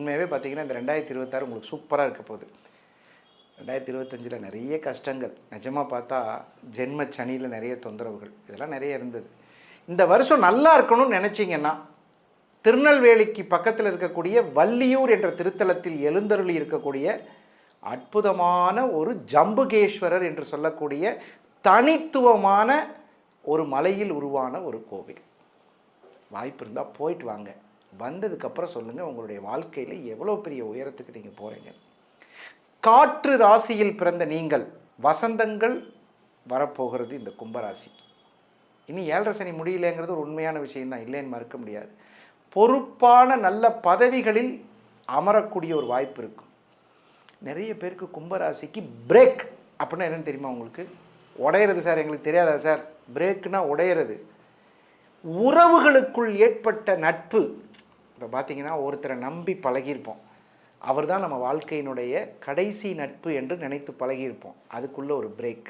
உண்மையாகவே பார்த்தீங்கன்னா இந்த 2026 உங்களுக்கு சூப்பராக இருக்க போகுது. 2025 நிறைய கஷ்டங்கள், நிஜமாக பார்த்தா ஜென்ம சனியில் நிறைய தொந்தரவுகள், இதெல்லாம் நிறைய இருந்தது. இந்த வருஷம் நல்லா இருக்கணும்னு நினச்சிங்கன்னா திருநெல்வேலிக்கு பக்கத்தில் இருக்கக்கூடிய வள்ளியூர் என்ற திருத்தலத்தில் எழுந்தருளி இருக்கக்கூடிய அற்புதமான ஒரு ஜம்புகேஸ்வரர் என்று சொல்லக்கூடிய தனித்துவமான ஒரு மலையில் உருவான ஒரு கோவில். வாய்ப்பு இருந்தால் போயிட்டு வாங்க. வந்ததுக்கப்புறம் சொல்லுங்கள் உங்களுடைய வாழ்க்கையில் எவ்வளோ பெரிய உயரத்துக்கு நீங்கள் போகிறீங்க. காற்று ராசியில் பிறந்த நீங்கள் வசந்தங்கள் வரப்போகிறது இந்த கும்பராசிக்கு. இனி 7.5 சனி முடியலைங்கிறது ஒரு உண்மையான விஷயம்தான், இல்லைன்னு மறுக்க முடியாது. பொறுப்பான நல்ல பதவிகளில் அமரக்கூடிய ஒரு வாய்ப்பு இருக்கும். நிறைய பேருக்கு கும்பராசிக்கு பிரேக் அப்படின்னா என்னென்னு தெரியுமா உங்களுக்கு? உடையிறது சார், எங்களுக்கு தெரியாதா சார்? பிரேக்குனா உடையிறது. உறவுகளுக்குள் ஏற்பட்ட நட்பு. இப்போ பார்த்தீங்கன்னா ஒருத்தரை நம்பி பழகியிருப்போம், அவர் தான் நம்ம வாழ்க்கையினுடைய கடைசி நட்பு என்று நினைத்து பழகியிருப்போம், அதுக்குள்ளே ஒரு பிரேக்.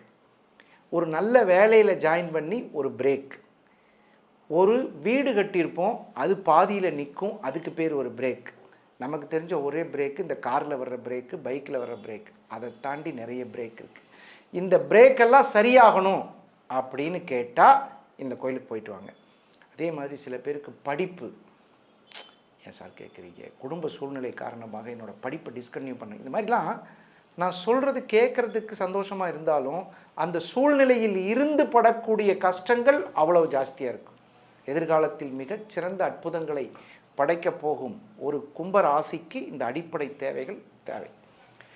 ஒரு நல்ல வேலையில் ஜாயின் பண்ணி ஒரு பிரேக். ஒரு வீடு கட்டியிருப்போம், அது பாதியில் நிற்கும், அதுக்கு பேர் ஒரு பிரேக். நமக்கு தெரிஞ்ச ஒரே பிரேக்கு இந்த காரில் வர்ற பிரேக்கு, பைக்கில் வர்ற பிரேக். அதை தாண்டி நிறைய பிரேக் இருக்குது. இந்த பிரேக்கெல்லாம் சரியாகணும் அப்படின்னு கேட்டால் இந்த கோயிலுக்கு போயிட்டு வாங்க. அதே மாதிரி சில பேருக்கு படிப்பு, ஏன் சார் கேட்குறீங்க, குடும்ப சூழ்நிலை காரணமாக என்னோடய படிப்பை டிஸ்கன்டினியூ பண்ண, இந்த மாதிரிலாம் நான் சொல்கிறது கேட்குறதுக்கு சந்தோஷமாக இருந்தாலும் அந்த சூழ்நிலையில் இருந்து படக்கூடிய கஷ்டங்கள் அவ்வளவு ஜாஸ்தியாக இருக்கும். எதிர்காலத்தில் மிகச்சிறந்த அற்புதங்களை படைக்கப் போகும் ஒரு கும்பராசிக்கு இந்த அடிப்படை தேவைகள் தேவை.